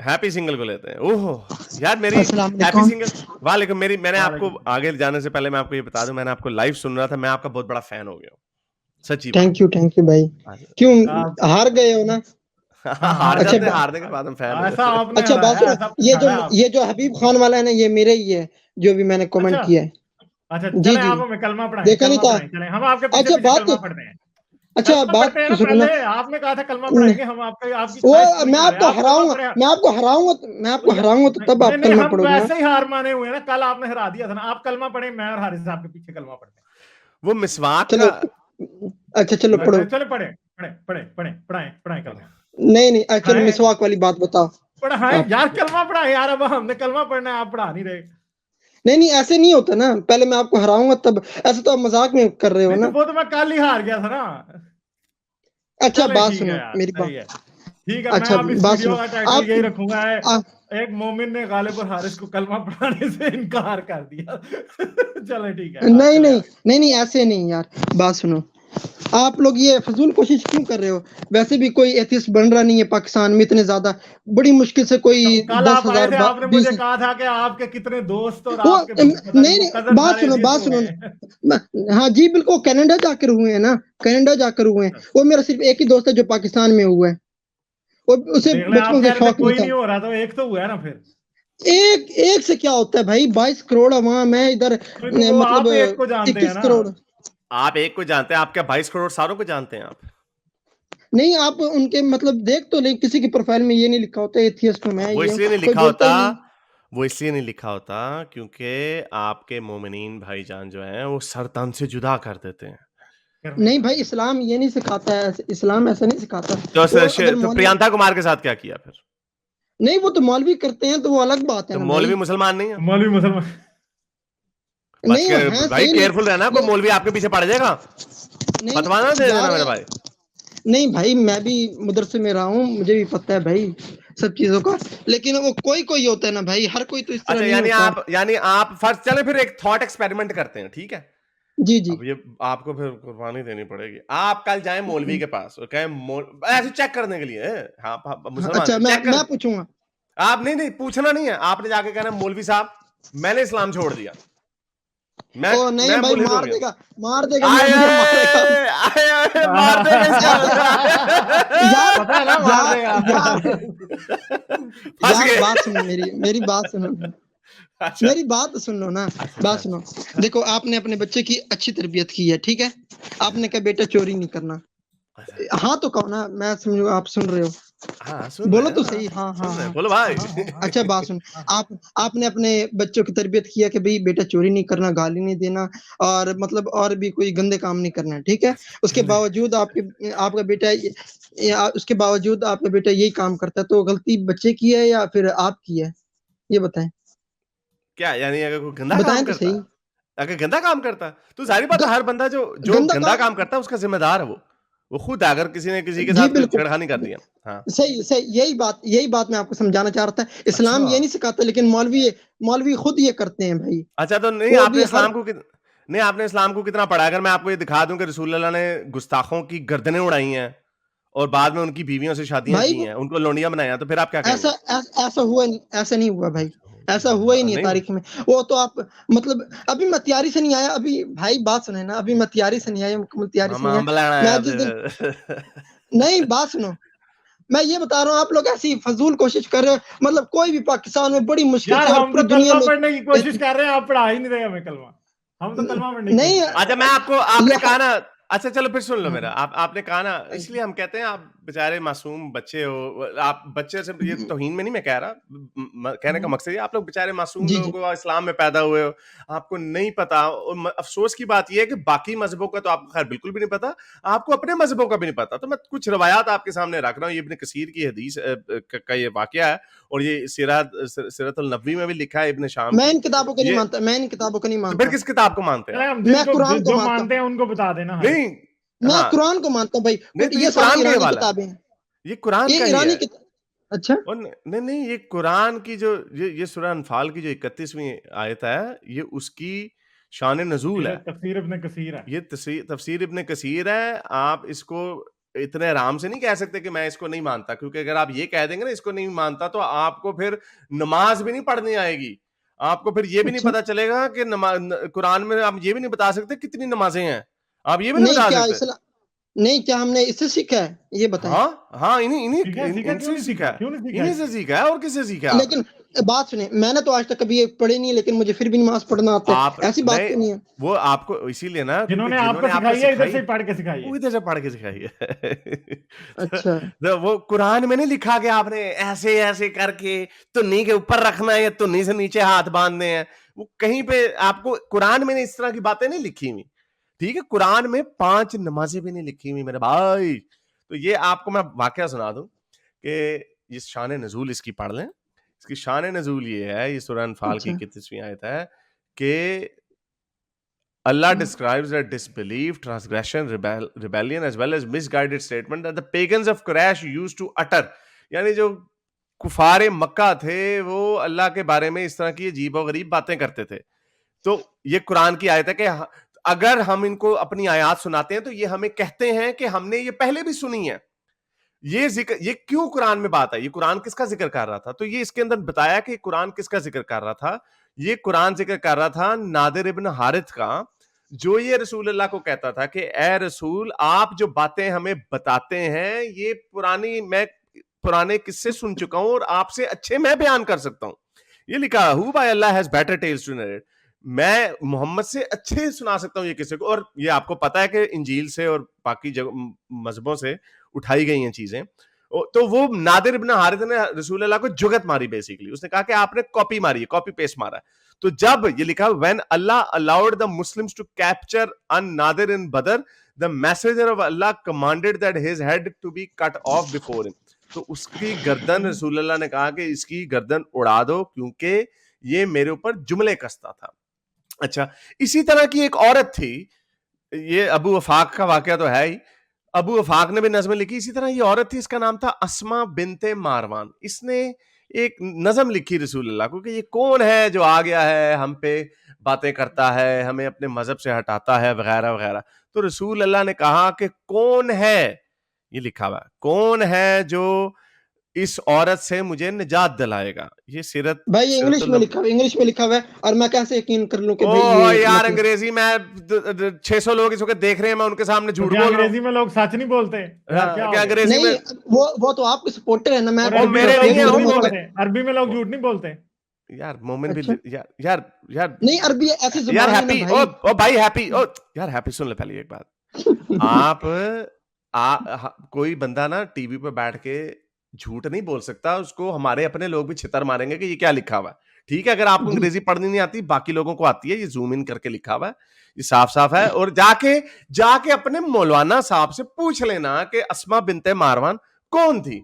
Happy single को लेते हैं। ओहो यार मेरी अस्सलाम हैप्पी वालेकुम। सिंगल वालेकुम। मैंने आपको वालेकुम आगे जाने से पहले मैं आपको ये बता दूं, मैंने आपको लाइव सुन रहा था, मैं आपका बहुत बड़ा फैन हो गया हूँ, सच्ची बात। थैंक यू भाई। हाँ क्यों आप हार गए हो ना? हाँ हार हार अच्छा जाते गए हैं, बा, हारने के बाद हम फैन हो ऐसा जाते हैं। आपने अच्छा बात हराया, सुनो, ऐसा कुछ हरा आप। ये जो हबीब खान वाला है ना, ये मेरे ही है, जो भी मैंने कमेंट अच्छा किया है। अच्छा, जी चले जी, आप हमें कलमा पढ़ाएं, देखा नहीं था। चले हम आपके पीछे अच्छा पीछे बात कलमा पढ़ते हैं। अच्छा कलमा बात पढ़ते हैं तो ना, सुनो ना। पहले आपने कहा था कलमा पढ़ाएंगे, हम आपका आपकी वो ख्वाहिश पूरी मैं कर रहे हैं, आपको आप कलमा हराऊंगा, पढ़े। मैं आपको हराऊंगा तो तब आप नहीं नहीं, कलमा हम पढ़ोगे ना। वैसे ही हार माने हुए हैं ना, कल आपने हरा दिया था ना। आप कलमा पढ़े, मैं और हारिस आपके पीछे कलमा पढ़ते वो मिसवाक चलो का अच्छा चलो पढ़ो। हैं। चले पढ़े पढ़े पढ़े पढ़े पढ़ाएं पढ़ाएं कलमा नहीं चलो पढ़ाएं मिसवाक वाली बात बताओ पढ़ाएं आप। यार, कलमा पढ़ाएं यार। अब हमने कलमा पढ़ना है, आप पढ़ा नहीं रहे। नहीं ऐसे नहीं होता ना, पहले मैं आपको हराऊंगा तब। ऐसे तो आप मजाक में कर रहे हो नहीं तो ना। वो तो मैं कल ही हार गया था ना। अच्छा चले बात ठीक है सुनो यार, मेरी सही बात। है। ठीक है, मैं अच्छा अब इस बात वीडियो सुनो का टाइटल आप यही रखूंगा है, आ, एक मोमिन ने गालिब और हारिस को कलमा पढ़ाने से इनकार कर दिया। चले ठीक है, आप चले आगे। नहीं ऐसे नहीं यार। बात सुनो, आप लोग ये फजूल कोशिश क्यों कर रहे हो? वैसे भी कोई एथियस्ट बन रहा नहीं है पाकिस्तान में इतने ज्यादा। बड़ी मुश्किल से कोई कल आप आए 10,000 थे, आपने मुझे 20। कहा था कि आपके कितने दोस्त और वो आपके पता नहीं वो कजन बात सारे सुनो एथियस्ट बात हो सुनो गए हैं। हाँ जी बिल्कुल, कनाडा जाकर हुए हैं ना, कनाडा जाकर हुए हैं। अच्छा, वो मेरा सिर्फ एक ही दोस्त है जो पाकिस्तान में हुआ है। वो उसे देख ले, आप बचपन से कह रहे थे शौक नहीं कोई था। नहीं हो रहा, तो एक तो हुआ है ना फिर। एक एक से क्या होता है भाई? 22 करोड़ वहां, मैं इधर तो वो मतलब आप एक को जानते हैं 21 करोड़। ना। आप एक को जानते हैं, आप क्या 22 करोड़ सारों को जानते हैं आप? नहीं आप उनके मतलब देख तो नहीं, किसी की प्रोफाइल में ये नहीं लिखा होता एथियस्ट हूं मैं, वो ये हूं, इसलिए नहीं कोई लिखा बोलता होता, ही नहीं। वो इसलिए नहीं लिखा होता क्योंकि आपके मोमिनीन भाईजान जो हैं वो सर तन से जुदा कर देते हैं। करने नहीं का भाई, इस्लाम ये नहीं सिखाता है, इस्लाम ऐसा नहीं सिखाता। वो अगर तो मौलवी, प्रियंका कुमार के साथ क्या किया फिर? नहीं वो तो मौलवी करते हैं तो वो अलग बात है तो ना मौलवी भाई। मुसलमान नहीं है? मौलवी मुसलमान। बच नहीं के है भाई, सही केयरफुल रहना, कोई मौलवी आपके पीछे पड़ जाएगा, फतवा ना नहीं दे देना यार मेरे भाई। नहीं भाई, मैं भी मदरसे में रहा हूँ, मुझे भी पता है भाई सब चीजों का। लेकिन वो कोई कोई होता है ना भाई, हर कोई तो इस तरह अच्छा, नहीं होता है। यानी आप फर्स्ट चले फिर एक थॉट एक्सपेरिमेंट करते हैं, ठीक है? जी जी। अब ये आपको फिर कुर्बानी देनी पड़ेगी। आप कल जाएं मौलवी के पास और कहें ऐसे चेक करने के लिए, हाँ आप हाँ, मुसलमान अच्छा है, मैं चेक कर। मैं पूछूंगा। आप नहीं पूछना नहीं है, आपने जाके कहना मौलवी साहब मैंने इस्लाम छोड़ दिया, मैं ओ नहीं मैं भाई, मुल्हिद हो गया। मार देगा आए मुझे मारेगा। आए आए मार देगा इसका यार पता है ना, मार यार देगा। यार फंस यार गए। बात सुनो, मेरी बात सुनो, अच्छा मेरी बात सुन लो ना। अच्छा बात अच्छा। सुनो, देखो आपने अपने बच्चे की अच्छी तरबियत की है, ठीक है। आपने कहा बेटा चोरी नहीं करना। अच्छा। हाँ तो कहो ना, मैं समझू आप सुन रहे हो। हाँ सुन रहे बोलो हैं, तो हाँ सही, हाँ हाँ सुन रहे हैं, हाँ। बोलो भाई। हाँ हाँ हाँ अच्छा बात सुन, हाँ। आपने अपने बच्चों की तरबियत किया कि भाई बेटा चोरी नहीं करना, गाली नहीं देना, और मतलब और भी कोई गंदे काम नहीं करना है, ठीक है। उसके गंदे बावजूद आपका बेटा उसके बावजूद आपका बेटा यही काम करता है, तो गलती बच्चे की है या फिर आपकी है? ये बताएं। क्या यानी अगर कोई गंदा काम बताएं तो करता सही। है, अगर गंदा काम करता है तो जाहिर बात ग, है हर बंदा जो जो गंदा गंदा काम। काम करता है उसका जिम्मेदार है वो खुद है, अगर किसी ने किसी के जी साथ कोई बिल्कुल, छेड़खानी कर दिया। हाँ सही सही, यही बात मैं आपको समझाना चाह रहा था। अच्छा इस्लाम ये नहीं सिखाता, लेकिन मौलवी खुद ये करते हैं भाई। अच्छा, तो नहीं वो आपने भी हर इस्लाम को नहीं आपने इस्लाम को कितना पढ़ा? अगर मैं आपको ये दिखा दूं कि रसूल अल्लाह ने गुस्ताखों की गर्दनें उड़ाई हैं और बाद में उनकी बीवियों से शादियां भाई की हैं, उनको लोंडियां बनाया, तो फिर आप क्या ऐसा कहेंगे? ऐसा हुआ नहीं, ऐसा नहीं हुआ भाई। ऐसा हुआ ही नहीं है नहीं हुआ। तारीख में। वो तो आप मतलब अभी मैं तैयारी से नहीं आया अभी भाई, बात सुने ना, अभी मैं तैयारी से नहीं आया, मुकम्मल तैयारी से मामा नहीं आया। अम्बलाना मैं आया जिस दिन, फिर। नहीं बात सुनो, मैं ये बता रहा हूँ आप लोग ऐसी फजूल कोशिश कर रहे हो। मतलब कोई भी पाकिस्तान में बड़ी मुश्किल यार से और हम पूरी तो दुनिया कलमा में पढ़ने की कोशिश कर रहे हैं, आप पढ़ा ही नहीं रहे हमें कलमा। हम तो कलमा पढ़ने की नहीं कोशिश कर रहे अच्छा, मैं आपको आपने या, कहा ना, अच्छा चलो फिर सुन लो हाँ, मेरा, आपने कहा ना, इसलिए हम कहते हैं आप बेचारे मासूम बच्चे हो। आप बच्चे से ये तौहीन में नहीं मैं कह रहा, कहने का हैं। मकसद ये आप लोग बेचारे मासूम जी लोग जी। हो, इस्लाम में पैदा हुए हो, आपको नहीं पता। और अफसोस की बात ये है कि बाकी मजहबों का तो आपको खैर बिल्कुल भी नहीं पता, आपको अपने मजहबों का भी नहीं पता। तो मैं कुछ रवायात आपके सामने रख रहा हूँ, ये इब्न कसीर की हदीस का ये वाकया है, और ये सीरतुल नबवी में भी लिखा है इब्न शाम मैं की। इन किताबों को नहीं ये मानता, मैं इन किताबों को नहीं तो फिर मानता। किस किताब को मानते हैं चले आप? हम मैं जिनको कुरान को जो मानता मानते हूँ। हैं उनको बता देना हारिस। नहीं मैं हाँ, कुरान को मानता हूँ भाई। नहीं तो ये ये सारी कुरान के ईरानी हवाला है, किताबें हैं। ये कुरान ये का ही ईरानी है। किताब। अच्छा। और नहीं नहीं, ये कुरान की जो ये सूरह अनफाल की जो 31वीं आयत है, ये उसकी शान नजूल ये है। तफसीर इब्न कसीर है। ये तफसीर इब्न कसीर है। आप इसको इतने आराम से नहीं कह सकते कि मैं इसको नहीं मानता, क्योंकि अगर आप ये कह देंगे ना इसको नहीं मानता, तो आपको फिर नमाज भी नहीं पढ़नी आएगी, आपको फिर ये भी नहीं अच्छा पता चलेगा कि कुरान में आप ये भी नहीं बता सकते कितनी नमाजें हैं, आप ये भी नहीं नहीं बता क्या सकते। इस्लाम नहीं क्या हमने इससे सीखा है ये बताएं। हाँ हाँ, इन्हीं इन्हीं सीखा है, इनसे क्यों नहीं सीखा सीखा, क्यों है, नहीं सीखा इन्हीं से इससे? सीखा है, और किससे सीखा है आपने? लेकिन बात सुनिए, मैंने तो आज तक कभी ये पढ़ी नहीं है, लेकिन मुझे फिर भी नमाज पढ़ना आता है, आप ऐसी बात नहीं, तो नहीं है। वो आपको इसीलिए ना, क्योंकि जिन्होंने आपको सिखाई है इधर से ही पढ़ के सिखाई वो है। इधर से पढ़ के सिखाई है। अच्छा तो वो कुरान में नहीं लिखा कि आपने ऐसे ऐसे करके तुन्नी के ऊपर रखना है या तुन्नी से नीचे हाथ बांधने हैं, वो कहीं पे आपको कुरान में इस तरह की बातें नहीं लिखी हुई, ठीक है? कुरान में 5 नमाजें भी नहीं लिखी हुई मेरे भाई। तो ये आपको मैं वाकया सुना दूं कि इस शान नजूल इसकी पढ़ लें। इसकी शान नजूल ये है, ये सूरह अनफाल की अच्छा 31वीं आयत है कि Allah describes their disbelief, transgression, rebellion, as well as misguided statement that the pagans of Quraysh used to utter. यानी जो कुफारे मक्का थे वो अल्लाह के बारे में इस तरह की अजीब और गरीब बातें करते थे। तो ये कुरान की आयत है कि अगर हम इनको अपनी आयत सुनाते हैं तो ये हमें कहते हैं कि हमने ये पहले भी सुनी है। ये जिक्र, ये क्यों कुरान में बात है, ये कुरान किसका जिक्र कर रहा था? तो ये इसके अंदर बताया कि कुरान किसका जिक्र कर रहा था। ये कुरान जिक्र कर रहा था नादिर इब्न हारिथ का, जो ये रसूल अल्लाह को कहता था कि ए रसूल, आप जो बातें हमें बताते हैं ये मैं पुराने किस्से सुन चुका हूं और आपसे अच्छे मैं बयान कर सकता हूं। ये लिखा who by Allah has better tales to narrate, मैं मोहम्मद से अच्छे सुना सकता हूं ये किस्से को। और ये आपको पता है कि इंजील से और बाकी मजहबों से उठाई गई हैं चीजें। तो वो नादिर इब्न हारिथ ने रसूल अल्लाह को जुगत मारी, बेसिकली उसने कहा कि आपने कॉपी मारी है, कॉपी पेस्ट मारा है। तो जब ये लिखा when Allah allowed the Muslims to capture an Nadir in Badr, the messenger of Allah commanded that his head to be cut off before him, तो उसकी गर्दन रसूल अल्लाह ने कहा कि इसकी गर्दन उड़ा दो क्योंकि ये मेरे ऊपर जुमले कसता था। अच्छा, इसी तरह की एक औरत थी, ये अबू वफाक का वाकया तो है ही, अबू वफाक ने भी नज़में लिखी। इसी तरह ये औरत थी, इसका नाम था अस्मा बिनते मारवान। इसने एक नज़म लिखी रसूल अल्लाह को कि ये कौन है जो आ गया है हम पे बातें करता है, हमें अपने मजहब से हटाता है वगैरह वगैरह। तो रसूल अल्लाह ने कहा कि कौन है, ये लिखा हुआ है, कौन है जो इस औरत से मुझे निजात दिलाएगा। ये सीरत भाई ये इंग्लिश में लिखा हुआ है, इंग्लिश में लिखा हुआ है, और मैं कैसे यकीन कर लूं कि भाई ओह ये यार, मतलब अंग्रेजी में 600 लोग इसको देख रहे हैं, मैं उनके सामने झूठ तो क्या बोल रहा हूँ। अंग्रेजी में लोग सच नहीं बोलते यार? क्या हो क्या गया? अंग्रेजी नहीं, में वो तो आपके सपोर्टर है ना, मैं और और अरबी मेरे में नहीं लोग है, झूठ वो नहीं भी बोलते, अरबी में लोग झूठ नहीं बोलते यार मोमिन भी अच्छा यार यार यार नहीं, अरबी ऐसी यार जुबान है ना हैप्पी, भाई। ओ भाई हैप्पी, ओ यार हैप्पी, सुन ले पहले एक बात। आप कोई बंदा ना टीवी पे बैठ के झूठ नहीं बोल सकता, उसको हमारे अपने लोग भी छितर मारेंगे कि ये क्या लिखा हुआ है। ठीक है, अगर आपको अंग्रेजी पढ़नी नहीं आती, बाकी लोगों को आती है, ये जूम इन करके लिखा हुआ है, ये साफ साफ है। और जाके अपने मौलाना साहब से पूछ लेना कि अस्मा बिनते मारवान कौन थी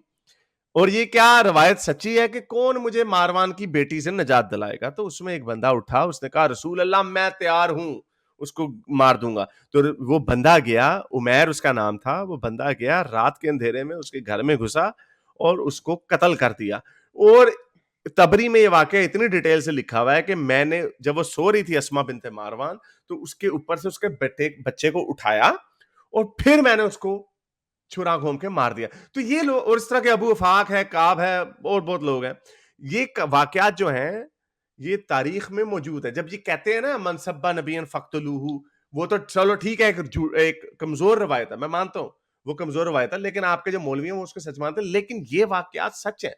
और ये क्या रवायत सच्ची है कि कौन मुझे मारवान की बेटी से निजात दिलाएगा। तो उसमें एक बंदा उठा, उसने कहा रसूल अल्लाह मैं तैयार हूं, उसको मार दूंगा। तो वो बंदा गया, उमैर उसका नाम था, वो बंदा गया, रात के अंधेरे में उसके घर में घुसा और उसको कत्ल कर दिया। और तबरी में ये वाकया इतनी डिटेल से लिखा हुआ है कि मैंने, जब वो सो रही थी अस्मा बिनते मारवान, तो उसके ऊपर से उसके बच्चे को उठाया और फिर मैंने उसको छुरा घूम के मार दिया। तो ये लोग, और इस तरह के अबू वफाक है, काब है, और बहुत लोग हैं। ये वाकयात जो हैं ये तारीख में मौजूद है। जब ये कहते हैं ना मनसब्बा नबियन फक्तलूहु, वो तो चलो ठीक है, एक कमजोर रवायत है, मैं मानता हूं वो कमजोर रवायत है, लेकिन आपके जो मौलवी हैं वो उसको सच मानते हैं। लेकिन ये वाकयात सच है।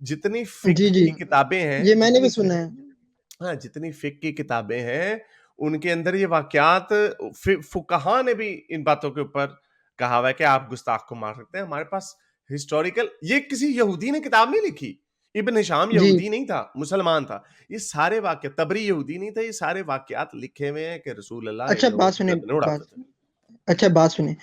जितनी जी फिक्र जी, की किताबें हैं, ये मैंने भी सुना है। हाँ, जितनी फिक्र की किताबें हैं उनके अंदर ये वाकयात, फुकहा ने भी इन बातों के ऊपर कहा हुआ है कि आप गुस्ताख को मार सकते हैं। हमारे पास हिस्टोरिकल, ये किसी यहूदी ने किताब नहीं लिखी, इब्न हिशाम जी यहूदी नहीं था, मुसलमान था। ये सारे वाक्य, तबरी यहूदी नहीं था, ये सारे वाकयात लिखे हुए हैं कि रसूल अल्लाह अच्छा इन लोगों बात की सुने, गर्दनें उड़ाते थे। अच्छा बात सुने,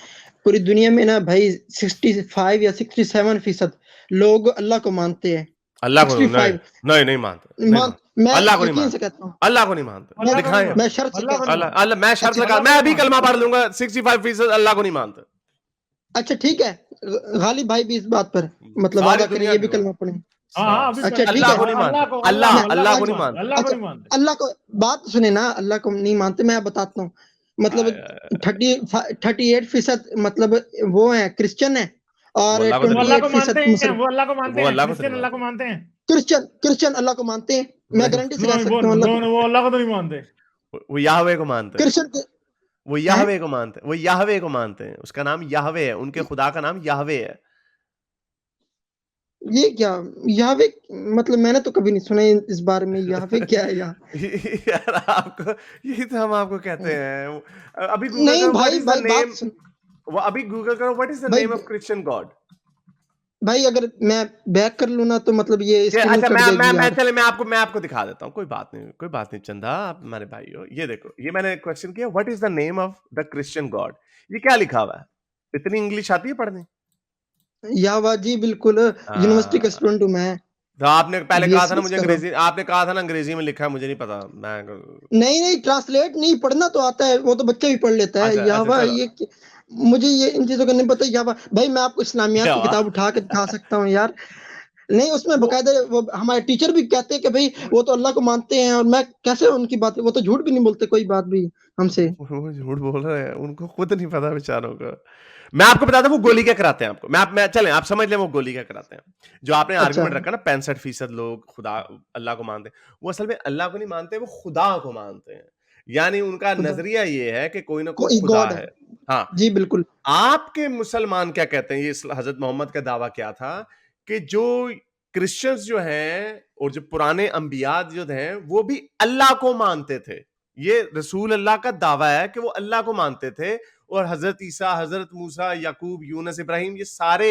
पूरी दुनिया में ना भाई 65 या 67% लोग अल्लाह को मानते हैं। अल्लाह को नहीं, 65 नहीं मानते, नहीं मानते, मैं अल्लाह को नहीं यकीन से मानते, कहता हूँ, अल्लाह को नहीं मानते, अल्लाह को नहीं दिखाएं। मानते, मैं शर्त से अल्लाह को कहता नहीं हूँ। अल्लाह, मैं शर्त अच्छा लगा, अल्लाह को मैं नहीं अभी मानते। कलमा पढ़ लूंगा, 65% अल्लाह को नहीं मानते। अच्छा ठीक है, गालिब भाई भी इस बात पर मतलब सारी वादा करें, दुनिया ये की भी बात। कलमा पढ़ें। हाँ हाँ, अभी अच्छा ठीक अल्लाह है, को नहीं मानते, अल्लाह को अल्लाह अल्लाह अल्लाह को को नहीं नहीं मानते, मानते। अल्लाह को अच्छा नहीं मानते। अल्लाह को, बात सुने ना, अल्लाह को नहीं मानते, मैं बताता हूँ। मतलब आय, 38% मतलब वो है क्रिश्चियन है और वो अल्लाह को तो वो नहीं अल्लाह को 28% मानते हैं, मुसलमान। वो अल्लाह को मानते वो हैं, अल्लाह को तो क्रिश्चियन नहीं अल्लाह को मानते। मानते हैं। क्रिश्चियन अल्लाह को मानते हैं, मैं नहीं, गारंटी से कह नहीं वो सकता हूँ अल्लाह नो को। नो वो अल्लाह को तो नहीं मानते। वो याहवे को मानते हैं। क्रिश्चियन वो हैं याहवे को मानते हैं। वो याहवे को मानते हैं। उसका नाम याहवे है। उनके खुदा का नाम याहवे है। ये क्या याहवे, मतलब मैंने तो कभी नहीं सुना इस बारे में, याहवे क्या है यहाँ? यार आपको, यही तो हम आपको कहते हैं। अभी गूगल नहीं करो व्हाट भाई इज द भाई बात नेम। सुन वो अभी गूगल करो व्हाट इज द भाई नेम ऑफ क्रिश्चियन गॉड। भाई अगर मैं बैक कर लूँ ना तो मतलब ये ये स्क्रीन अच्छा, चढ़ जाएगी यार। चले मैं आपको दिखा देता हूँ। कोई बात नहीं चंदा, आप हमारे भाई हो। ये देखो, ये मैंने क्वेश्चन किया what is the name of the Christian God. ये क्या लिखा हुआ है? इतनी इंग्लिश आती है पढ़ने? याहवा जी बिल्कुल, यूनिवर्सिटी का हाँ, स्टूडेंट हूँ मैं, तो आपने पहले कहा था ना बीएससी मुझे कर रहा हूँ। अंग्रेजी, आपने कहा था ना अंग्रेजी में लिखा है, मुझे नहीं पता। मैं नहीं नहीं ट्रांसलेट नहीं, पढ़ना तो आता है, वो तो बच्चा भी पढ़ लेता है। अच्छा याहवा चलो। मुझे ये इन चीजों का नहीं पता। याहवा भाई मैं आपको इस्लामियात क्या की हुआ? किताब उठा के दिखा सकता हूँ यार। नहीं उसमें वो बकायदा वो हमारे टीचर भी कहते हैं कि भाई वो तो अल्लाह को मानते हैं, और मैं कैसे उनकी बात, वो तो झूठ भी नहीं बोलते कोई बात भी हमसे। वो झूठ बोल रहे हैं, उनको खुद नहीं पता बेचारों को। मैं आपको बताता हूँ वो गोली क्या कराते हैं आपको। मैं चलें आप समझ लें वो गोली क्या कराते हैं। जो आपने अच्छा आर्गुमेंट रखा ना 65% लोग खुदा अल्लाह को मानते हैं, वो असल में अल्लाह को नहीं मानते, वो खुदा को मानते हैं। यानी उनका खुदा नजरिया ये है कि कोई ना कोई कोई खुदा गॉड है। है। हाँ, जी बिल्कुल। आपके मुसलमान क्या कहते हैं? ये हजरत मोहम्मद का दावा क्या था कि जो क्रिश्चियंस जो हैं और जो पुराने अंबिया जो हैं वो भी अल्लाह को मानते थे। ये रसूल अल्लाह का दावा है कि वो अल्लाह को मानते थे। और हजरत ईसा, हजरत मूसा, याकूब, यूनुस, इब्राहिम, ये सारे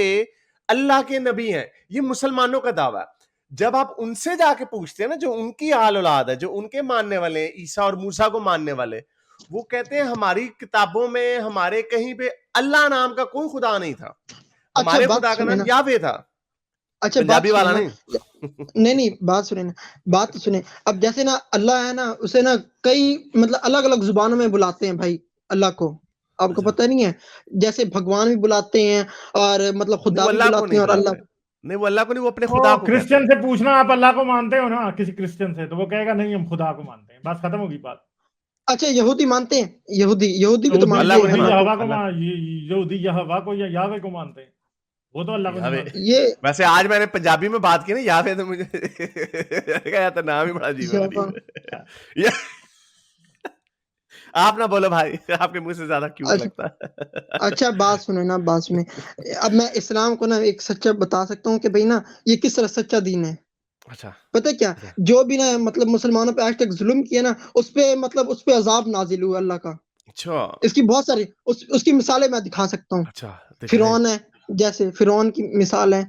अल्लाह के नबी हैं। ये मुसलमानों का दावा है। जब आप उनसे जाके पूछते हैं ना, जो उनकी आल औलाद है, जो उनके मानने वाले हैं, ईसा और मूसा को मानने वाले, वो कहते हैं हमारी किताबों में, हमारे कहीं पे अल्लाह नाम का कोई खुदा नहीं था। अच्छा हमारे बात खुदा का सुने नाम ना, यावे था। अच्छा बात पंजाबी सुने वाला ना, नहीं। नहीं नहीं बात सुने ना, बात तो सुने। अब जैसे ना अल्लाह है ना, उसे ना कई मतलब अलग अलग जुबानों में बुलाते हैं भाई अल्लाह को, आपको अच्छा, पता नहीं है? जैसे भगवान भी बुलाते हैं और मतलब नहीं खुदा वो भी अल्लाह को बुलाते नहीं हैं और अल्लाह। बुलाते। नहीं वो अल्लाह को नहीं, वो अपने वो खुदा को कहते क्रिश्चियन हैं। से पूछना आप अल्लाह को मानते हो ना, किसी क्रिश्चियन से, तो वो कहेगा नहीं हम खुदा को मानते हैं, बस खत्म होगी बात। अच्छा यहूदी मानते हैं, यहूदी यहूदी भी तो यहूदी अल्लाह मानते को हैं नहीं यहूदी अल्लाह मानते को। यहवा को अल्लाह। यहूदी यहवा को या यावे को मानते हैं, वो तो अल्लाह को नहीं यावे। मानते। ये वैसे आज मैंने पंजाबी में बात की ना यावे, तो मुझे यार तो नाम ही बड़ा अजीब यहोवा, गरीब है। ये आप ना बोलो भाई, आपके मुंह से ज्यादा क्यूट अच्छा लगता अच्छा बात सुने ना, बात सुने। अब मैं इस्लाम को ना एक सच्चा बता सकता हूँ कि भाई ना ये किस तरह सच्चा दीन है। अच्छा पता है क्या, अच्छा जो भी ना मतलब मुसलमानों पे आज तक जुल्म किया ना, उस पे मतलब उस पे अजाब नाजिल हुआ अल्लाह का। अच्छा इसकी बहुत सारी उसकी मिसालें मैं दिखा सकता हूँ। अच्छा, दिखाएं। फिरौन है, जैसे फिरौन की मिसाल है।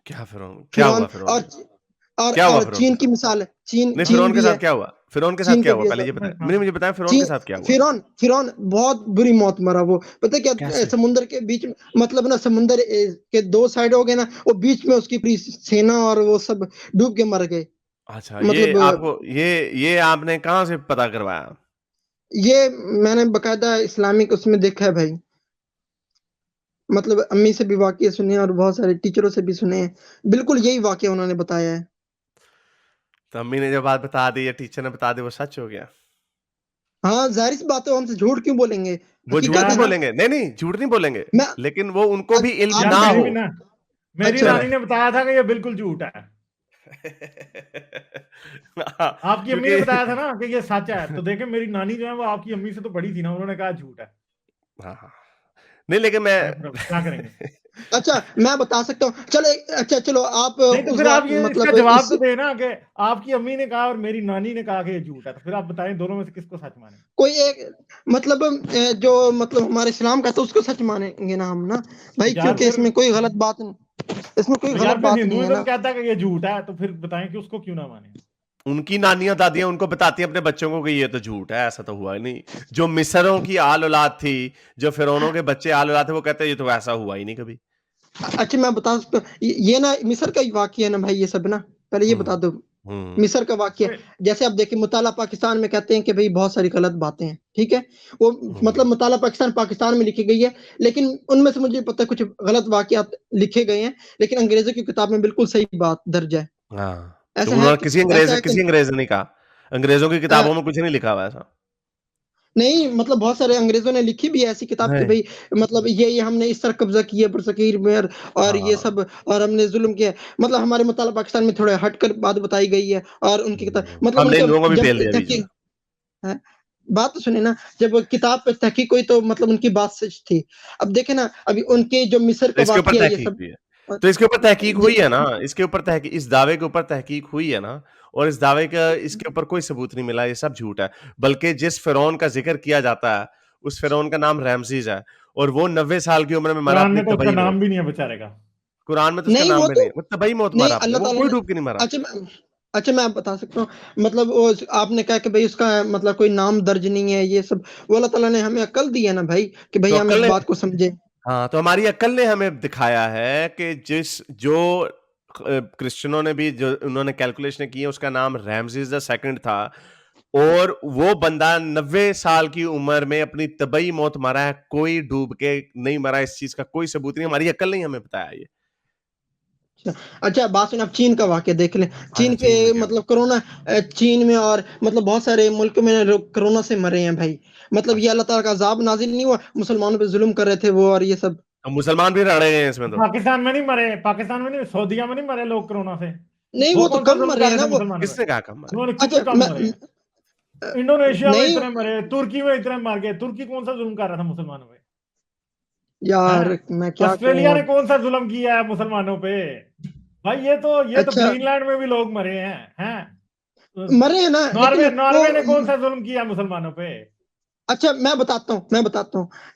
क्या फिरौन, क्या फिरौन हुआ फिरौन और के साथ? क्या हुआ फिरौन के चीन की साथ? मिसाल है। चीन नहीं चीन फिरौन के भी साथ है, क्या हुआ? फिरौन के साथ चीन क्या का हुआ? भी पहले ऐसा। ये बताएं, मुझे बताएं फिरौन के चीन साथ क्या हुआ? फिरौन फिरौन बहुत बुरी मौत मरा वो। पता है क्या, कैसे? समुद्र के बीच में, मतलब ना समुद्र के दो साइड हो गए ना, वो बीच में उसकी पूरी सेना और वो सब डूब के मर गए। अच्छा, मतलब ये आपने कहाँ से पता करवाया? ये मैंने बकायदा इस्लामिक उसमें देखा है भाई, मतलब अम्मी से भी वाकये सुने और बहुत सारे टीचरों से भी सुने हैं। बिल्कुल यही वाकया उन्होंने बताया है। तो अम्मी ने जो बात बता दी या टीचर ने बता दी, वो सच हो गया? हाँ जाहिर सी बात है, वो हमसे झूठ क्यों बोलेंगे, वो झूठ हकीकत नहीं है ना। बोलेंगे, नहीं नहीं झूठ नहीं बोलेंगे, मैं लेकिन वो उनको भी इल्म यार ना आपको मेरी हो। भी ना, मेरी अच्छा नानी चले। ने बताया था कि ये बिल्कुल झूठ है। आपकी अम्मी ने क्योंकि बताया था ना कि ये सच है, तो देखे मेरी नानी जो है वो आपकी अम्मी से तो बड़ी थी ना, उन्होंने कहा झूठ है। हाँ हाँ, नहीं लेकिन मैं अब क्या करेंगे? अच्छा मैं बता सकता हूँ, चलो अच्छा चलो आप नहीं तो उस फिर आप ये इसका मतलब जवाब इस तो देना कि आपकी अम्मी ने कहा और मेरी नानी ने कहा कि ये झूठ है, तो फिर आप बताएं दोनों में से किसको सच माने। कोई एक मतलब जो मतलब हमारे इस्लाम का, तो उसको सच मानेंगे ना हम ना भाई, यार क्योंकि फिर इसमें कोई गलत बात नहीं, इसमें कोई तो गलत यार फिर बात नहीं है हिंदुइज्म ना। कहता है कि ये झूठ है, तो फिर बताएं कि उसको क्यों ना माने। उनकी नानियां दादियां उनको बताती हैं अपने बच्चों को कि ये तो झूठ है, ऐसा तो हुआ ही नहीं। जो मिस्रों की आल औलाद थी, जो फिरौनों के बच्चे आल औलाद थे, वो कहते हैं ये तो ऐसा हुआ ही नहीं कभी। अच्छा मैं बता सकता हूँ, ये ना मिस्र का ही वाकया है ना भाई, ये सब ना पहले ये बता हम्म दो। हम्म मिस्र का वाकया, जैसे आप देखिए मुताला पाकिस्तान में कहते हैं कि भाई बहुत सारी गलत बातें हैं, ठीक है। वो मतलब हम्म, मुताला पाकिस्तान पाकिस्तान में लिखी गई है, लेकिन उनमें से मुझे पता है कुछ गलत वाकयात लिखे गए हैं, लेकिन अंग्रेजों की किताब में बिल्कुल सही बात दर्ज है। हाँ, तो ऐसा है उन्होंने कि ऐसा है कि किसी अंग्रेज ने नहीं कहा? अंग्रेजों की अ, किताबों में कुछ नहीं लिखा हुआ ऐसा? नहीं मतलब बहुत सारे अंग्रेजों ने लिखी भी है ऐसी किताब कि नहीं भाई मतलब ये हमने इस तरह कब्जा किया बरसकीर में और ये हाँ सब और हमने जुल्म किया। मतलब हमारे मुताबिक पाकिस्तान में थोड़ा हटकर बात बताई गई है और उनकी किताब मतलब हमने इन उनके लोगों को भी जब पेल दिया बीच में। तहकीक है, बात तो सुनिए ना, जब किताब पे तहकीक हुई तो मतलब उनकी बात सच थी। अब देखें ना, अभी उनके जो मिस्र तो का इसके ऊपर वाक़या ये तहकीक सब हुई है। अ, तो इसके ऊपर तहकीक जी हुई है ना, इसके ऊपर तहकीक, इस दावे के ऊपर तहकीक हुई है ना, और इस दावे का इसके ऊपर कोई सबूत नहीं मिला, ये सब झूठ है। बल्कि जिस फिरौन का जिक्र किया जाता है, उस फिरौन का नाम रैमसीस है, और वो 90 साल की उम्र में मरा कुरान अपनी में तो उसका तबाही मौत। नाम भी नहीं है बेचारे का। कुरान में तो उसका नहीं नाम वो भी तो नहीं है, वो तबाही मौत नहीं मरा अपने, अल्लाह वो ताला कोई ने डूब के नहीं मरा। अच्छा मैं बता सकता हूँ मतलब वो आपने कहा कि भाई उसका मतलब कोई नाम दर्ज नहीं है ये सब, वो अल्लाह ताला ने हमें अक्ल दी है ना भाई कि भाई तो हम अक्ल इस ने, बात को समझे। हाँ, तो हमारी अक्ल ने हमें दिखाया है कि जो क्रिश्चियनों ने भी जो उन्होंने कैलकुलेशन की है, उसका नाम रैमजीस द सेकंड था, और वो बंदा 90 साल की उम्र में अपनी तबई मौत मरा है, कोई डूब के नहीं मरा। इस चीज का कोई सबूत नहीं, हमारी अक्ल नहीं हमें बताया ये। अच्छा बात सुन, आप चीन का वाक़या देख लें। अच्छा, चीन के चीन में क्या हुआ? मतलब कोरोना चीन में और मतलब बहुत सारे मुल्क में लोग कोरोना से मरे हैं भाई। मतलब ये अच्छा, अल्लाह ताला का अज़ाब नाज़िल नहीं हुआ, मुसलमानों पे ज़ुल्म कर रहे थे वो और ये सब। तो मुसलमान भी रड़े गए हैं इसमें तो। पाकिस्तान में नहीं मरे, पाकिस्तान में नहीं, सऊदीया में नहीं मरे लोग कोरोना से। नहीं वो वो तो कौन सा कम जुल्म मरे कर हैं रहे ना थे वो। मुसलमानों पे? किसने कहा कम मारे? उन्होंने खुद अच्छा तो कम मरे हैं। अ, इंडोनेशिया में नहीं इतने मरे, तुर्की में इतने मर गए। तुर्की कौन सा जुल्म कर रहा था मुसलमानों पे? यार हैं? मैं क्या ऑस्ट्रेलिया कहूँ ने अब। कौन सा जुल्म किया है मुसलमानों पे? भाई ये तो अच्छा ग्रीनलैंड में भी लोग मरे हैं। मरे हैं ना लेकिन नॉर्वे वो नॉर्वे ने कौन सा जुल्म किया मुसलमानों पे? अच्छा मैं बताता हूँ।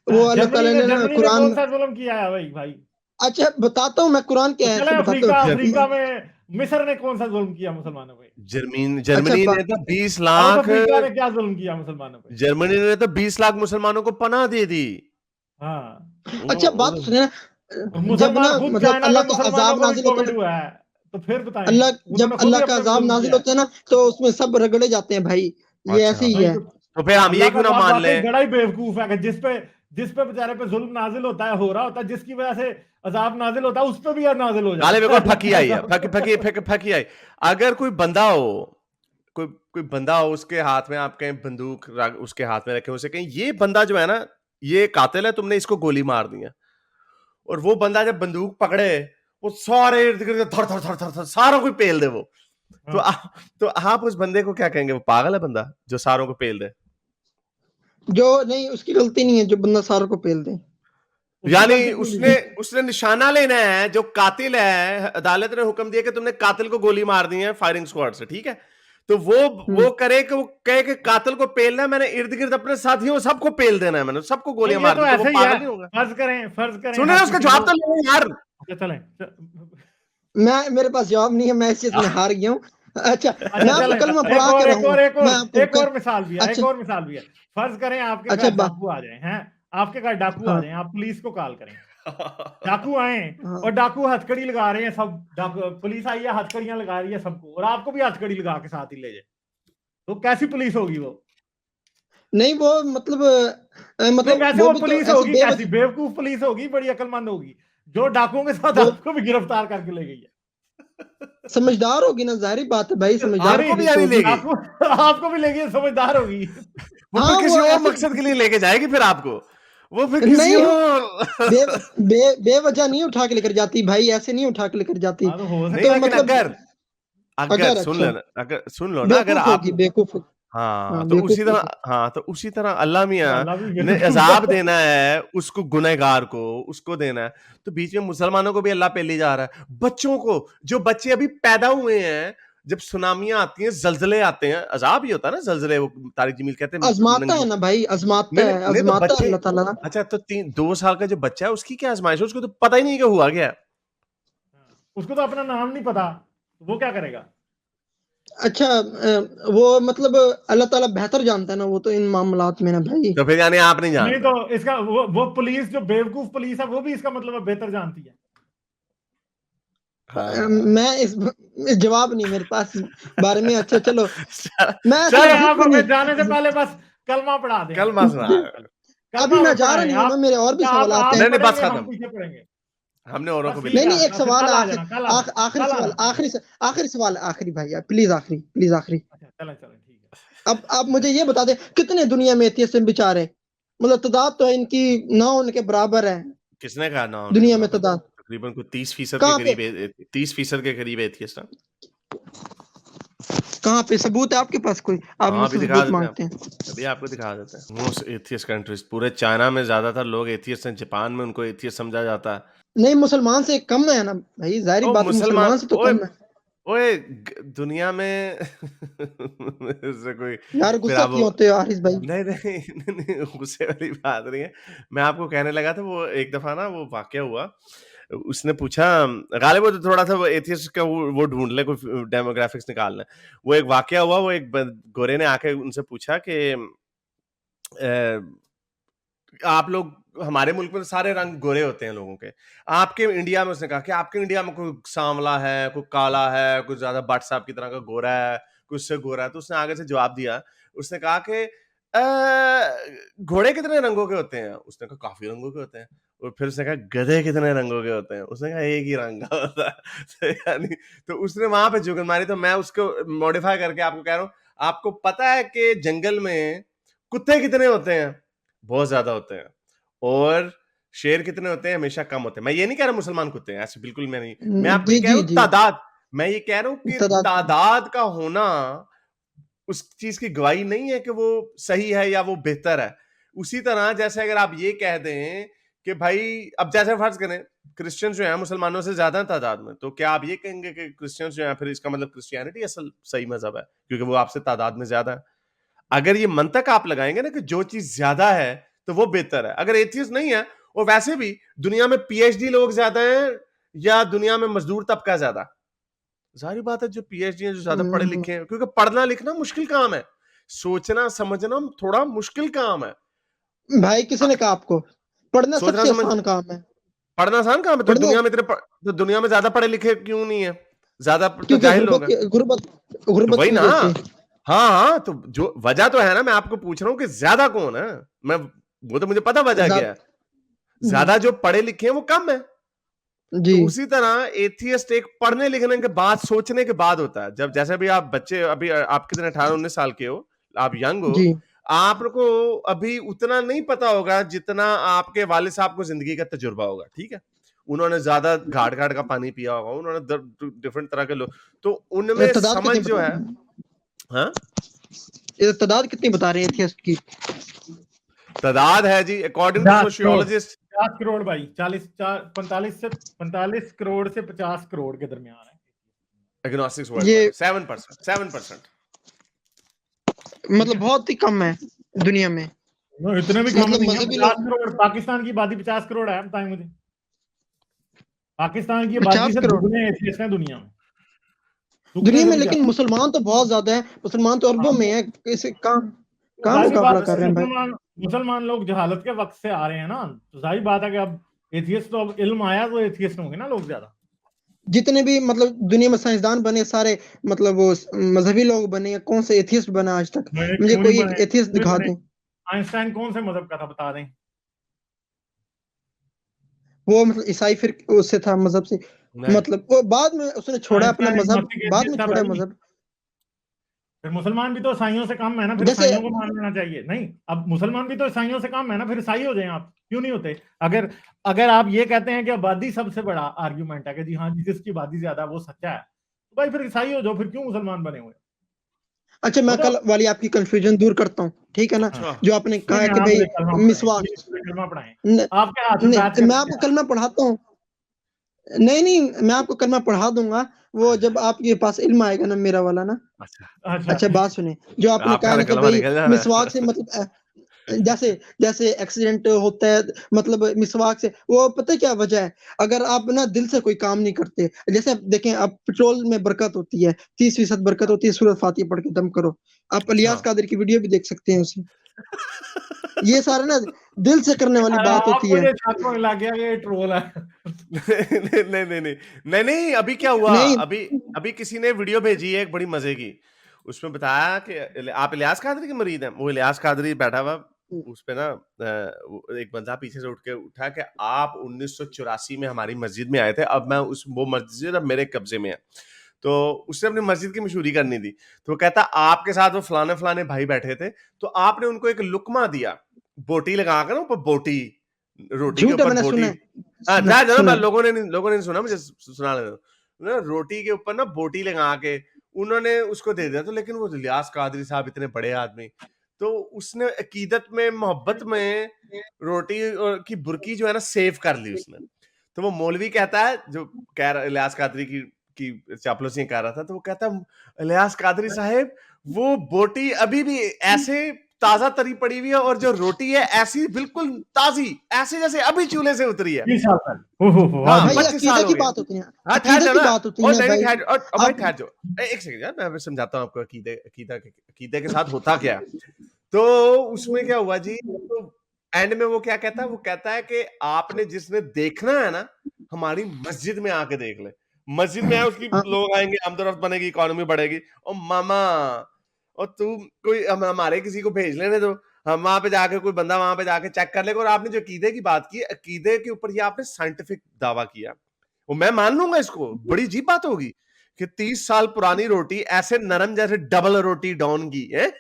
वो हैं? अल्लाह ताला ने ना जर्मनी ने कुरान कौन में सा जुल्म किया है भाई भाई? अच्छा बताता हूँ मैं कुरान तो के आयत चले से बताता अफ्रीका, हूँ। अफ्रीका में मिस्र ने कौन सा जुल्म किया मुसलमानों पे? अच्छा जर्मनी ने तो 20 साउथ लाख, अफ्रीका ने क्या जुल्म किया मुसलमानों पे? जर्मनी ने तो 20 लाख मुसलमानों को पनाह दे दी। हाँ। अच्छा बात वो- सुनिए ना, और जब ना मुसलमान खुद मतलब चाइना के अल्लाह का मुसलमानों अज़ाब को भी नाज़िल होता है कोविड ना, हुआ है। तो फिर बताएं, अल्लाह जब उन्होंने खुद अल्लाह ही का अपने पे अज़ाब जुल्म नाज़िल किया है। होता है ना, तो उसमें सब रगड़े जाते हैं भाई। ये अच्छा, ऐसे ही नहीं है। तो फिर हम ये अल्लाह का क्यों ना अज़ाब मान वाकई लें? बड़ा ही बेवकूफ है कि जिस पे बेचारे पे जुल्म नाजिल होता है, हो रहा होता है, जिसकी वजह से अज़ाब नाजिल होता है, उस पे भी नाजिल हो गालिब जाता एक है और अल्लाह फकी का आई है, अज़ाब। फकी आई। अगर कोई बंदा हो, कोई कोई बंदा हो, उसके हाथ में आप कहें बंदूक उसके हाथ में रखे, उसे कहें ये बंदा जो है ना, ये कातिल है, तुमने इसको गोली मार दी है, और वो बंदा जब बंदूक पकड़े, वो सारे इर्द गिर्द थर थर थर थर थर सारों को पेल दे वो, तो हाँ। तो आप उस बंदे को क्या कहेंगे? वो पागल है बंदा जो सारों को पेल दे? जो नहीं उसकी गलती नहीं है जो बंदा सारों को पेल दे। उसकी यानी गलती क्यों नहीं उसने है? उसने निशाना लेना है जो कातिल है, अदालत ने हुक्म दिया कि तुमने कातिल को गोली मार दी है फायरिंग स्क्वाड से, ठीक है, तो वो करे कि वो कहे कि कातिल को पेलना है, मैंने इर्द गिर्द अपने साथियों सबको पेल देना है, मैंने सबको नहीं, गोलियां ये मार तो दी, तो वो ऐसे ही है। पागल नहीं होगा? फर्ज करें सुने हर उसका किसी जवाब को। तो ले यार। अच्छा चलें। मैं मेरे पास जवाब नहीं है, मैं इस चीज़ में हार गया हूँ। अच्छा मैं अच्छा आपको चलें, कलमा एक पढ़ा और के एक और रहूँगा। एक मैं और आपको एक क और मिसाल भी है, एक अच्छा और मिसाल भी है। फर्ज करें आपके अच्छा घर बा डाकू आ जाए हैं। आपके घर डाकू आ हाँ, जाए, आप पुलिस को कॉल करें। डाकू आए हाँ। और डाकू हथकड़ी लगा रहे हैं, सब डाकू, पुलिस आई है, हथकड़ियां लगा रही है सबको, और आपको भी हथकड़ी लगा के साथ ही ले जाए, तो कैसी पुलिस होगी वो? नहीं वो मतलब नहीं, मतलब वैसे वो वो भी तो पुलिस ऐसे होगी कैसी? बेवजह बेवकूफ पुलिस होगी, बड़ी अक्लमंद होगी, जो डाकुओं के साथ वो आपको भी गिरफ्तार करके ले गई है। समझदार होगी ना, ज़ाहिर बात है भाई, समझदार नहीं, आपको भी पुलिस यानी होगी। ले गई? डाकू आपको भी ले गई, समझदार होगी। वो फिर हाँ, किसी वो और ऐसे मकसद के लिए लेके जाएगी फिर आपको, वो फिर किसी नहीं बे और बे बेवजह नहीं उठा के लेकर जाती भाई, ऐसे नहीं उठा के लेकर जाती। हाँ, तो हो नहीं, सकता तो है लेकिन कि मतलब अगर अगर अगर सुन अच्छा लेना, अगर सुन लो ना, अगर बेवकूफ़ आप, होगी, बेवकूफ़ होगी। हाँ, हाँ, तो उसी बेवकूफ़ तरह, होगी। हाँ, तो उसी तरह अल्लाह तो मियाँ अल्लाह भी ने बेवकूफ अज़ाब है। देना है उसको, गुनहगार को उसको देना है, तो बीच में मुसलमानों को भी अल्लाह पेली जा रहा है। बच्चों को, जो बच्चे अभी पैदा हुए हैं, जब सुनामियाँ आती हैं, ज़लज़ले आते हैं, अज़ाब ही होता है ना ज़लज़ले, वो तारिक जमील कहते हैं आज़माता है नंगी, ना भाई, नहीं, नहीं, नहीं, तो आज़माता है बच्चे, अल्लाह ताला ना। अच्छा, तो 2 साल का जो बच्चा है उसकी क्या आज़माइश है? उसको तो पता ही नहीं कि हुआ क्या है। उसको तो अपना नाम नहीं पता, तो वो क्या करेगा? अच्छा वो मतलब अल्लाह ताला बेहतर जानता है ना, वो तो इन मामलात में ना भाई। तो फिर यानी आप नहीं नहीं, जानते। तो इसका वो पुलिस जो बेवकूफ पुलिस है, वो भी इसका मतलब है बेहतर जानती है। हाँ। मैं जवाब नहीं मेरे पास इस बारे में। अच्छा चलो, मैं ऐसे चले, चलो, आप झूठ भी हमें नहीं जाने से पहले बस कलमा पढ़ा दें। कलमा सुना। अभी कलमा मैं जा रहा पढ़ाएं नहीं हूँ ना, आप। मेरे और भी आप सवालात आप हैं। नहीं, नहीं, बस पढ़ेंगे, हम खत्म। पीछे पढ़ेंगे। हमने औरों बस को भी ठीक नहीं, लिखा है, नहीं, है। एक फिर सवाल कल है आ आखिर जाना, कल आना, आखिरी कल सवाल आना। आखिरी सवाल आखिरी भाई यार, प्लीज़ आखिरी, प्लीज़ आखिरी। अच्छा चलें, ठीक है। अब आप मुझे ये बता दें कितने दुनिया में एथियस्ट बेचारे, मतलब तादाद तो इनकी ना होने के बराबर है किसने कहा ना होने के दुनिया में बराबर? तादाद। तकरीबन कोई 30% के कहाँ पे करीब 30% के करीब एथियस्ट हैं। कहाँ पे सबूत है आपके पास कोई? आप हाँ, अभी मुझसे दिखा सबूत देते हैं मांगते आपको। हैं? अभी आपको दिखा देते हैं। मोस्ट एथियस्ट कंट्रीज पूरे चाइना में ज्यादातर लोग एथियस्ट हैं। जापान में उनको एथियस्ट समझा जाता है। नहीं, मुसलमान से कम है ना भाई, जाहिर ओ बात है मुसलमान, मुसलमान से तो ओए कम है। ओए दुनिया में इससे कोई, यार फिर गुस्सा आप वो, क्यों होते हो हारिस भाई? नहीं नहीं नहीं, नहीं गुस्से वाली बात नहीं है। मैं आपको कहने लगा था, वो एक दफा ना वो वाकया हुआ। उसने पूछा, गालिब वो तो थोड़ा सा वो एथियस्ट का वो ढूंढ ले, कोई डेमोग्राफिक्स निकाल ले। वो एक वाकया हुआ, वो एक गोरे ने आके उनसे पूछा कि आप लोग, हमारे मुल्क में तो सारे रंग गोरे होते हैं लोगों के, आपके इंडिया में, उसने कहा कि आपके इंडिया में कोई सांवला है, कोई काला है, कोई ज्यादा भट्ट साहब की तरह का गोरा है, कोई उससे गोरा है। तो उसने आगे से जवाब दिया, उसने कहा कि घोड़े कितने रंगों के होते हैं? उसने कहा काफी रंगों के होते हैं। और फिर उसने कहा गधे कितने रंगों के होते हैं? उसने कहा एक ही रंग का होता है। तो यानी, तो उसने वहां पे जुगल मारी। तो मैं उसको मॉडिफाई करके आपको कह रहा हूँ, आपको पता है कि जंगल में कुत्ते कितने होते हैं? बहुत ज्यादा होते हैं। और शेर कितने होते हैं? हमेशा कम होते हैं। मैं ये नहीं कह रहा मुसलमान कुत्ते हैं, ऐसे बिल्कुल मैं नहीं, मैं आपको ये जी कह रहा जी हूँ जी। तादाद। मैं ये कह रहा हूँ कि तादाद तादाद का होना उस चीज की गवाही नहीं है कि वो सही है या वो बेहतर है। उसी तरह जैसे अगर आप ये कह दें कि भाई, अब जैसे फर्ज करें क्रिश्चियंस जो है मुसलमानों से ज्यादा है तादाद में, तो क्या आप ये कहेंगे कि क्रिश्चियंस जो है, फिर इसका मतलब क्रिश्चियनिटी असल सही मजहब है क्योंकि वो आपसे तादाद में ज्यादा है? अगर ये मंतक आप लगाएंगे ना कि जो चीज ज्यादा है तो वो बेहतर है, अगर एथियस्ट नहीं है, और वैसे भी दुनिया में पीएचडी लोग ज्यादा हैं या दुनिया में मजदूर तबका ज्यादा, जाहिर बात है जो पीएचडी है, जो ज्यादा पढ़े लिखे हैं, क्योंकि पढ़ना लिखना मुश्किल काम है, सोचना समझना थोड़ा मुश्किल काम है। भाई किसने कहा आपको? पढ़ना सोचना सबसे समझ, आसान काम है। पढ़ना आसान काम है, तो पढ़ना दुनिया में तो दुनिया में ज्यादा पढ़े लिखे क्यों नहीं है? ज्यादा तो क्योंकि जाहिल लोग हैं। गुर्बत तो गुर्बत वही की ना, वजह से। हाँ हाँ, तो जो वजह तो है ना, मैं आपको पूछ रहा हूँ कि ज्यादा कौन है। मैं, वो तो मुझे पता वजह क्या है। ज्यादा जो पढ़े लिखे हैं वो कम है। जी तो उसी तरह एथियस्ट एक पढ़ने लिखने के बाद, सोचने के बाद होता है। जब जैसे भी आप बच्चे, अभी आप कितने 18-19 साल के हो, आप यंग हो, जी। आपको अभी उतना नहीं पता होगा जितना आपके वालिद साहब को जिंदगी का तजुर्बा होगा, ठीक है? उन्होंने ज्यादा घाट घाट का पानी पिया होगा, उन्होंने डिफरेंट तरह के लोग, तो उनमें तादाद समझ कितनी जो बता है, रहे हैं? हाँ, ये तादाद कितनी बता रहे हैं एथियस्ट की? तादाद है जी, according to 50 crore, sociologist. 50 crore भाई, 45 करोड़ से 50 करोड़ के दरमियान है। एग्नोस्टिक्स वर्ल्ड ये वाइड 7%, 7%। ठीक मतलब है, बहुत ही कम है दुनिया में। इतने भी कम मतलब नहीं है। मजहबी 50 लोग करोड़ पाकिस्तान की आबादी 50 करोड़ है, बताएं मुझे। पाकिस्तान की आबादी 50 से करोड़ दुगने एथियस्ट हैं दुनिया में, दुगने दुनिया से में, भी लेकिन ज्यादा। मुसलमान तो बहुत ज्यादा है, मुसलमान तो अरबों हाँ, में है। इसे कहाँ तो कहाँ जाहिर बात मुकाबला कर है, रहे हैं भाई? मुसलमान लोग जहालत के वक्त से आ रहे हैं ना, तो जाहिर बात है कि अब एथियस्ट, तो अब इल्म आया तो एथियस्ट होंगे ना लोग ज्यादा। जितने भी मतलब दुनिया में साइंसदान बने सारे, मतलब वो मजहबी लोग बने, कौन से एथियस्ट बना आज तक? बने मुझे क्यों नहीं कोई एक बने, एथियस्ट क्यों नहीं दिखा बने? दो। आइंस्टाइन कौन से मजहब का था, बता दें। वो मतलब ईसाई फिर उससे था, मजहब से। नहीं, मतलब वो बाद में उसने छोड़ा अपना आइंस्टाइन मजहब, एग्नोस्टिक बाद में एथियस्ट था छोड़ा भाई। मजहब। फिर मुसलमान भी तो ईसाइयों से कम है ना, फिर जैसे ईसाइयों को मान लेना चाहिए। नहीं, अब मुसलमान भी तो ईसाइयों से कम है ना, फिर ईसाई हो जाएं आप, क्यों नहीं होते? अगर अगर आप ये कहते हैं कि आबादी सबसे बड़ा आर्ग्यूमेंट है कि जी हाँ, जिसकी आबादी ज्यादा है वो सच्चा है, तो भाई फिर ईसाई हो जाओ, फिर क्यों मुसलमान बने हुए अच्छा, हो मैं जाओ। कल वाली आपकी कंफ्यूजन दूर करता हूँ, ठीक है ना? हाँ, अच्छा, जो आपने नहीं कहा नहीं, कि आप भाई मुझे कलमा पढ़ाएं मिसवाक, प्लीज, मुझे कलमा पढ़ाएं। न, आपके हाथ में बैठ नहीं कर मैं क्या आपको है? कलमा पढ़ाता हूँ। नहीं नहीं, मैं आपको कलमा पढ़ा दूंगा, वो जब आपके पास इल्म आएगा ना, मेरा वाला ना। अच्छा, अच्छा, अच्छा बात सुने, जो आपने आपका कहा तो ना कि कलमा भाई निकल जा रहा मिसवाक से है। मतलब जैसे जैसे एक्सीडेंट होता है, मतलब मिसवाक से, वो पता है क्या वजह है? अगर आप ना दिल से कोई काम नहीं करते, जैसे आप देखें, आप पेट्रोल में बरकत होती है, 30% बरकत होती है, सूरत फातिहा पढ़ के दम करो। आप अच्छा। इलियास कादर की वीडियो भी देख सकते हैं उसे। ये सारा ना दिल से करने वाली बात होती आपको है। ये शक होने लग गया कि ये ट्रोल है। नहीं नहीं नहीं नहीं नहीं नहीं, अभी क्या हुआ, नहीं अभी अभी किसी ने वीडियो भेजी है एक बड़ी मजे की। उसमें बताया कि आप इलियास कादरी के मरीद हैं। वो इलियास कादरी बैठा हुआ, उस पे ना एक बंदा पीछे से उठ के उठा कि आप 1984 में हमारी मस्जिद में आए थे, अब मैं उस वो मस्जिद अब मेरे कब्जे में है। तो उसने अपनी मस्जिद की मशहूरी करनी थी, तो वो कहता आपके साथ वो फलाने फलाने भाई बैठे थे, तो आपने उनको एक लुकमा दिया, बोटी लगाकर ना ऊपर बोटी, रोटी के झूठ है, ऊपर मैंने बोटी। सुना हाँ है, जा सुना है। लोगों ने नहीं सुना, मुझे सुना लेने दो। रोटी के ऊपर ना बोटी लगा के उन्होंने उसको दे दिया। तो लेकिन वो इलियास कादरी साहब इतने बड़े आदमी, तो उसने अकीदत में मोहब्बत में रोटी की बुरकी जो है ना सेव कर ली उसने। तो वो मौलवी कहता है, जो कह रहा इलियास कादरी की चापलूसी कर रहा था, तो वो कहता है इलियास कादरी साहब वो बोटी अभी भी ऐसे ताजा तरी पड़ी हुई है, और जो रोटी है ऐसी बिल्कुल ताजी, ऐसे जैसे अभी चूल्हे से उतरी है। 20 साल पहले। हाँ भाई 25 साल अकीदे हो की गए। बात होती है, हाँ ठहर अकीदे जाओ की ना, बात होती और है नहीं भाई। ठहर और भाई आप ठहर जाओ, एक सेकंड यार, मैं समझाता हूँ आपको अकीदे के साथ होता क्या। तो उसमें क्या हुआ जी, तो एंड में वो क्या कहता है, वो कहता है कि आपने जिसने देखना है ना, हमारी मस्जिद में आके देख ले। मस्जिद में है उसकी, हाँ, लोग आएंगे, आमदोरफ्त बनेगी, इकोनॉमी बढ़ेगी। और मामा, और तू कोई हमारे किसी को भेज लेने दो, हम वहां पे जाके कोई बंदा वहां पे जाके चेक कर लेगा। और आपने जो अकीदे की बात की, अकीदे के ऊपर ये आपने साइंटिफिक दावा किया, वो मैं मान लूंगा इसको, बड़ी अजीब बात होगी कि 30 साल पुरानी रोटी ऐसे नरम जैसे डबल रोटी डॉन की है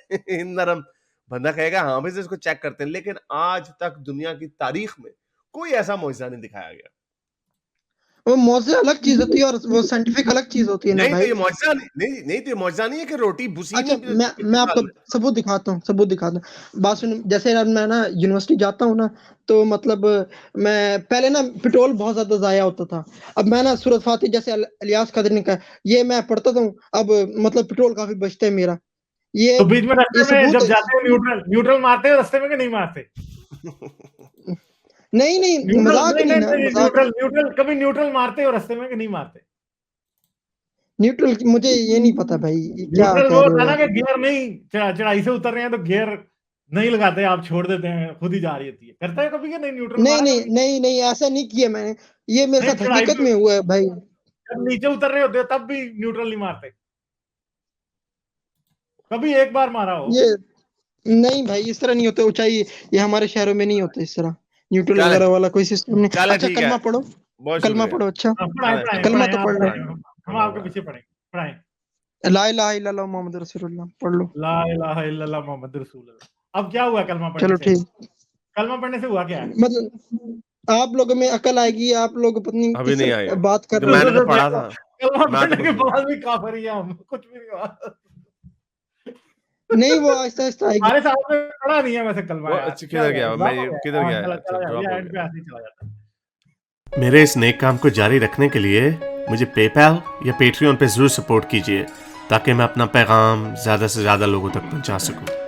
नरम, बंदा कहेगा हाँ भाई इसको चेक करते हैं। लेकिन आज तक दुनिया की तारीख में कोई ऐसा मौजज़ा नहीं दिखाया गया। वो मौजे अलग चीज होती है और वो साइंटिफिक अलग चीज होती है ना नहीं तो भाई। ये मौजज़ा नहीं तो ये मौजज़ा नहीं है कि रोटी बुसी अच्छा, नहीं मैं आपको सबूत दिखाता हूँ, बात सुन। जैसे अब मैं ना यूनिवर्सिटी जाता हूँ ना, तो मतलब मैं पहले ना पेट्रोल बहुत ज्यादा जाया होता था। अब मैं ना सूरत फातिह, जैसे इलियास कादरी ने कहा, ये मैं पढ़ता था। अब मतलब पेट्रोल काफी बचता है मेरा। ये तो बीच में ये रास्ते में सबूत जब है। जाते हो न्यूट्रल मारते हो रास्ते में कि नहीं मारते? नहीं, मजाक नहीं ना, मजाक नहीं। न्यूट्रल कभी न्यूट्रल मारते हो रास्ते में कि नहीं मारते? न्यूट्रल मुझे ये नहीं पता भाई, ये क्या न्यूट्रल कह वो रहे हो होता है ना यार। कि गियर नहीं, चढ़ाई से उतर रहे हैं तो गियर नहीं लगाते, आप छोड़ देते हैं, खुद ही जा रही होती है। करता है कभी कि नहीं न्यूट्रल नहीं मारा नहीं कभी? नहीं नहीं, ऐसा नहीं किया मैंने। ये मेरे नहीं साथ चढ़ाई हकीकत पे में हुआ है भाई। जब नीचे उतर रहे होते हो तब भी न्यूट्रल नहीं मारते? कभी एक बार मारा हो? ये नहीं भाई, इस तरह नहीं होता ऊंचाई। ये हमारे शहरों में नहीं होता इस तरह, न्यूट्रल चले वगैरह वाला कोई सिस्टम नहीं। चले अच्छा, ठीक है, कलमा पढ़ो, बहुत कलमा शुक्रिया। पढ़ो। अच्छा, पढ़ाए चले पढ़ाए चले कलमा पढ़ाए, तो आप पढ़ लो। पढ़ाए, हम आपके पीछे पढ़ाए। ला इलाहा इल्लल्लाह मोहम्मद रसूलुल्लाह पढ़ लो। ला इलाहा इल्लल्लाह मोहम्मद रसूलुल्लाह। अब क्या हुआ कलमा पढ़ने चलो से? ठीक। कलमा पढ़ने से हुआ क्या है? मतलब आप लोगों में अकल आएगी, आप लोग पता नहीं अभी किस नहीं आई, बात कर तो रहे मैंने हो। तो पढ़ा था, कलमा मैं तो पढ़ने के बाद भी काफिर ही हैं हम, कुछ भी नहीं हुआ। नहीं, वो आहिस्ता आहिस्ता आएगी। हमारे साथ में पढ़ा नहीं है वैसे कलमा वो यार, अच्छा क्या हो किधर गया, गया, मैं ड्रॉप हो गया? किधर गया, चला अच्छा चला ड्रॉप गया, हो एंड पे गया। ऐसे ही चला जाता है। मेरे इस नेक काम को जारी रखने के लिए मुझे पेपैल या पेट्रियन पे जरूर सपोर्ट कीजिए, ताकि मैं अपना पैगाम ज्यादा से ज्यादा लोगों तक पहुंचा सकूं।